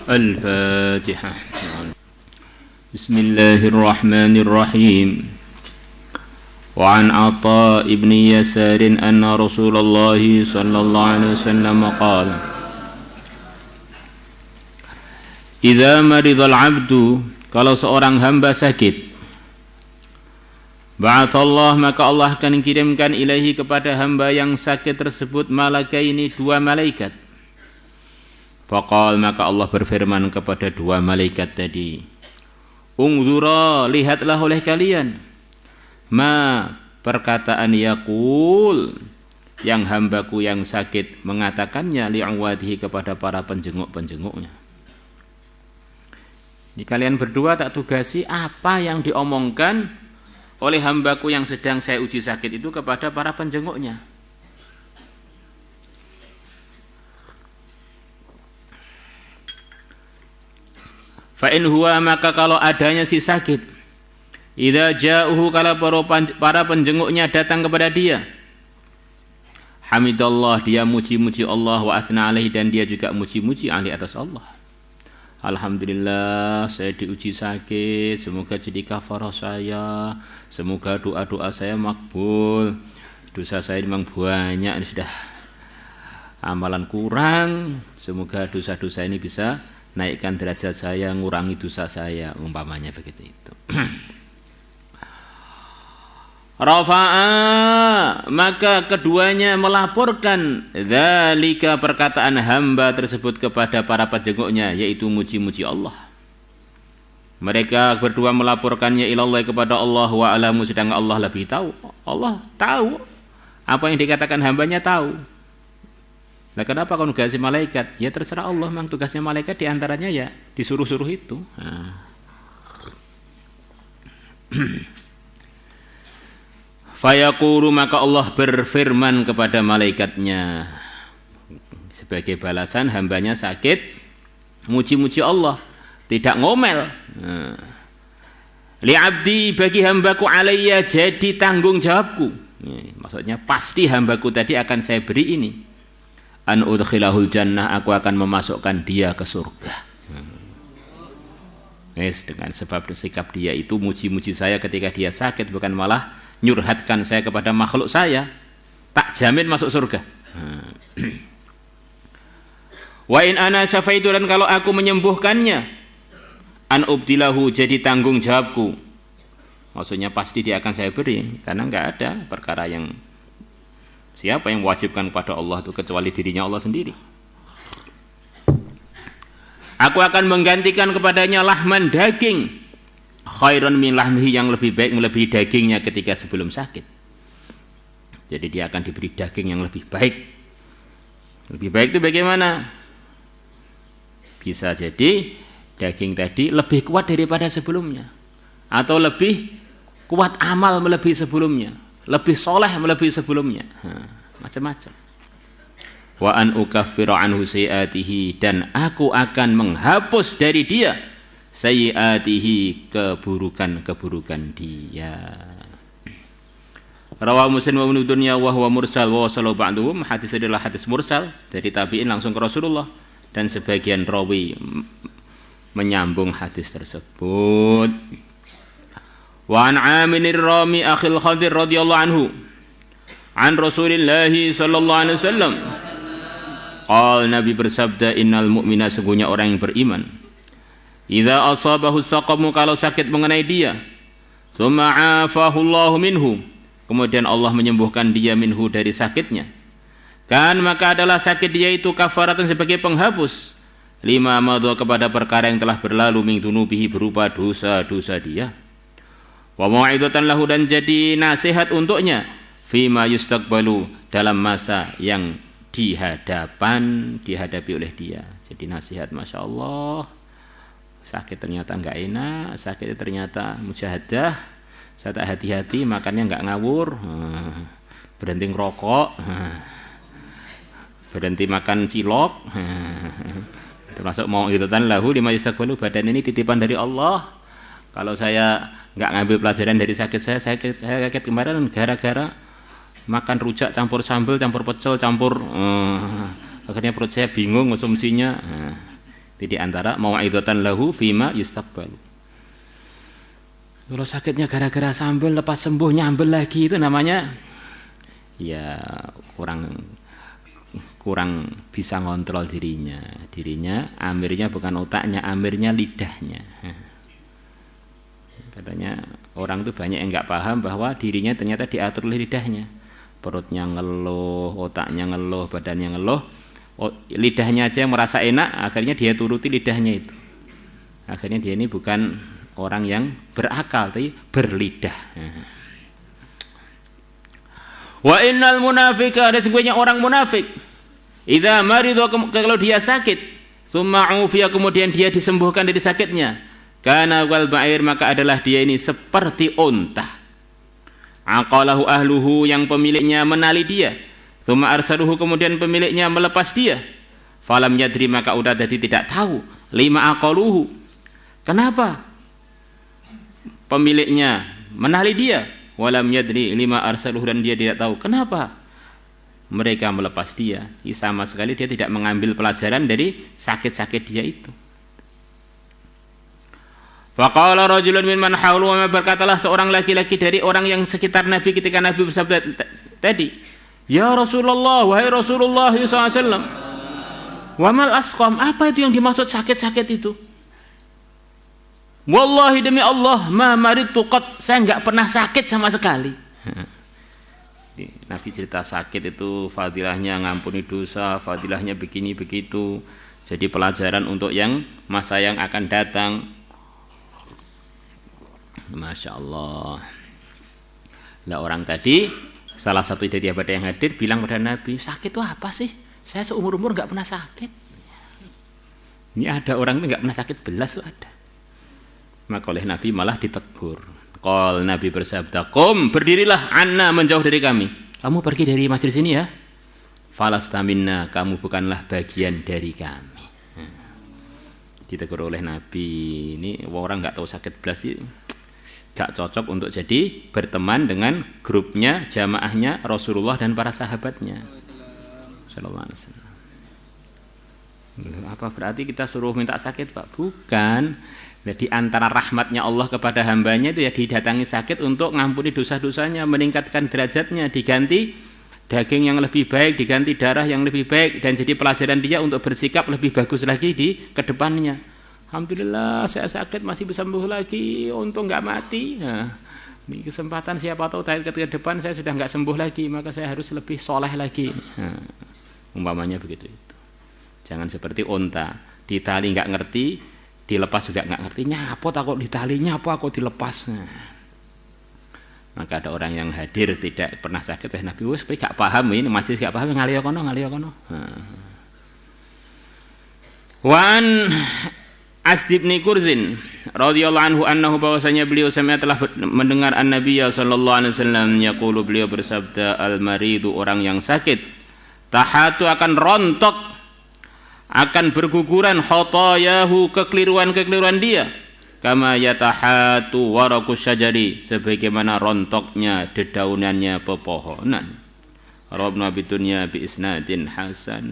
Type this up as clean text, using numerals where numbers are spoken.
الفاتحة. بسم الله الرحمن الرحيم. وعن عطاء بن يسار أن رسول الله صلى الله عليه وسلم قال: إذا مرض العبد, kalau seorang hamba sakit, ba'athallah, maka Allah akan kirimkan ilaihi, kepada hamba yang sakit tersebut, malakaini, dua malaikat. Faqal, maka Allah berfirman kepada dua malaikat tadi, ungzura, lihatlah oleh kalian, ma, perkataan yaqul, yang hambaku yang sakit mengatakannya, li'awadihi, kepada para penjenguk-penjenguknya. Jadi kalian berdua tak tugasi apa yang diomongkan oleh hambaku yang sedang saya uji sakit itu kepada para penjenguknya. Fa'in huwa, maka kalau adanya si sakit, idza ja'uhu, kalau para penjenguknya datang kepada dia, hamidallah, dia muji-muji Allah, wa athna alaihi, dan dia juga muji-muji alaihi, atas Allah. Alhamdulillah, saya diuji sakit, semoga jadi kafarah saya, semoga doa-doa saya makbul, dosa saya memang banyak, ini sudah amalan kurang, semoga dosa-dosa ini bisa naikkan derajat saya, ngurangi dosa saya, umpamanya begitu itu. Rafa'a, maka keduanya melaporkan dzalika, perkataan hamba tersebut kepada para penjenguknya, yaitu muji-muji Allah. Mereka berdua melaporkannya ilallah, kepada Allah, wa alamu, sedang Allah lebih tahu. Allah tahu apa yang dikatakan hambanya, tahu. Nah, kenapa kau nugasi malaikat? Ya terserah Allah, memang tugasnya malaikat diantaranya ya disuruh-suruh itu. Fayaqulu, maka Allah berfirman kepada malaikatnya, sebagai balasan hambanya sakit, muji-muji Allah, tidak ngomel. Li'abdi, bagi hambaku, alayya, jadi tanggung jawabku. Maksudnya pasti hambaku tadi akan saya beri ini, an udkhilahul jannah, aku akan memasukkan dia ke surga. Dengan sebab sikap dia itu muji-muji saya ketika dia sakit, bukan malah nyurhatkan saya kepada makhluk saya, tak jamin masuk surga. Wa in ana syafaitu, dan kalau aku menyembuhkannya, an ubdilahu, jadi tanggung jawabku. Maksudnya pasti dia akan saya beri, karena enggak ada perkara yang siapa yang mewajibkan kepada Allah itu kecuali dirinya Allah sendiri. Aku akan menggantikan kepadanya lahman, daging, khairan min lahmihi, yang lebih baik melebihi dagingnya ketika sebelum sakit. Jadi dia akan diberi daging yang lebih baik. Lebih baik itu bagaimana? Bisa jadi daging tadi lebih kuat daripada sebelumnya, atau lebih kuat amal melebihi sebelumnya, lebih soleh melebihi sebelumnya, macam-macam. Wa an ukaffiru anhu sayiatihi, dan aku akan menghapus dari dia sayiatihi, keburukan-keburukan dia. Rawahu Muslim wa Ibnu Dunya wa huwa mursal wa wasalu ba'duhum, hadis adalah hadis mursal dari tabi'in langsung ke Rasulullah, dan sebagian rawi menyambung hadis tersebut. Wa an Aminir Rami akhil Khadir radhiyallahu anhu an Rasulillah sallallahu alaihi wasallam qala, Nabi bersabda, innal mu'mina, sesungguhnya orang yang beriman, idza asabahu saqamu, kalau sakit mengenai dia, tsumma afahu Allahu minhu, kemudian Allah menyembuhkan dia minhu, dari sakitnya, kan maka adalah sakit dia itu kafaratan, sebagai penghapus, lima madha, kepada perkara yang telah berlalu, min dunubihi, berupa dosa-dosa dia, wa mau'izatan lahu, dan jadi nasihat untuknya, fima yustaqbalu, dalam masa yang dihadapi oleh dia. Jadi nasihat, masya Allah, sakit ternyata enggak enak, sakit ternyata mujahadah, saya tak hati-hati, makannya enggak ngawur, berhenti ngerokok, berhenti makan cilok, termasuk mau'izatan lahu lima yustaqbalu, badan ini titipan dari Allah. Kalau saya enggak ngambil pelajaran dari sakit saya sakit kemarin gara-gara makan rujak campur sambal, campur pecel, campur akhirnya perut saya bingung konsumsinya. Di antara mau'izatan lahu fima yustaqbalu. Kalau sakitnya gara-gara sambel lepas sembuh nyambel lagi itu namanya ya kurang bisa ngontrol dirinya. Amirnya bukan otaknya, amirnya lidahnya. Katanya orang itu banyak yang nggak paham bahwa dirinya ternyata diatur oleh lidahnya. Perutnya ngeluh, otaknya ngeluh, badannya ngeluh. Lidahnya aja yang merasa enak, akhirnya dia turuti lidahnya itu. Akhirnya dia ini bukan orang yang berakal, tapi berlidah. Wa innal munafika, ada sesungguhnya orang munafik. Idza maridha, kalau dia sakit, tsumma ufiya, kemudian dia disembuhkan dari sakitnya. Kana wal ba'ir, maka adalah dia ini seperti unta. Aqalahu ahluhu, yang pemiliknya menali dia. Tsumma arsaluhu, kemudian pemiliknya melepas dia. Falam yadri, maka udah jadi tidak tahu. Lima aqaluhu, kenapa pemiliknya menali dia? Walam yadri lima arsaluhu, dan dia tidak tahu kenapa mereka melepas dia. Sama sekali dia tidak mengambil pelajaran dari sakit-sakit dia itu. Faqala rajulun mimman hawlu, berkatalah seorang laki-laki dari orang yang sekitar Nabi ketika Nabi bersabda tadi, ya Rasulullah, wahai Rasulullah SAW, wa mal asqam, apa itu yang dimaksud sakit-sakit itu? Wallahi, demi Allah, ma maridtu qat, saya enggak pernah sakit sama sekali. Nabi cerita sakit itu fadilahnya ngampuni dosa, fadilahnya begini begitu. Jadi pelajaran untuk yang masa yang akan datang. Masya Allah. Lah orang tadi, salah satu dari sahabat yang hadir bilang pada Nabi, sakit itu apa sih? Saya seumur-umur enggak pernah sakit. Ini ada orang yang enggak pernah sakit, belas ada. Maka oleh Nabi malah ditegur. Qal, Nabi bersabda, qum, berdirilah, anna, menjauh dari kami. Kamu pergi dari majelis ini ya. Falasta minna, kamu bukanlah bagian dari kami. Ditegur oleh Nabi. Ini orang enggak tahu sakit belas sih. Gak cocok untuk jadi berteman dengan grupnya, jamaahnya Rasulullah dan para sahabatnya. Sallallahu alaihi wasallam. Apa berarti kita suruh minta sakit, Pak? Bukan. Nah, di antara rahmatnya Allah kepada hambanya itu ya didatangi sakit untuk ngampuni dosa-dosanya, meningkatkan derajatnya, diganti daging yang lebih baik, diganti darah yang lebih baik, dan jadi pelajaran dia untuk bersikap lebih bagus lagi di kedepannya. Alhamdulillah saya sakit masih bisa sembuh lagi, untung nggak mati. Nah, ini kesempatan siapa tahu ke depan saya sudah nggak sembuh lagi, maka saya harus lebih soleh lagi. Nah, umpamanya begitu itu. Jangan seperti unta, ditali nggak ngerti, dilepas juga nggak ngerti. Nyapo takut ditali, nyapo aku dilepas. Nah, maka ada orang yang hadir tidak pernah sakit, Nabi wes gak paham ini, masih gak paham, ngaliyo kono. Nah. Wan Asd bin Kurzin radhiyallahu anhu bahwasanya beliau telah mendengar an-Nabiy sallallahu alaihi wasallam yaqulu, beliau bersabda, al-maridu, orang yang sakit, tahatu, akan rontok, akan berguguran, khotayahu, kekeliruan dia, kama yatahatu waraqus syajari, sebagaimana rontoknya dedaunannya pepohonan. Rabbuna bidunya bi isnadin hasan.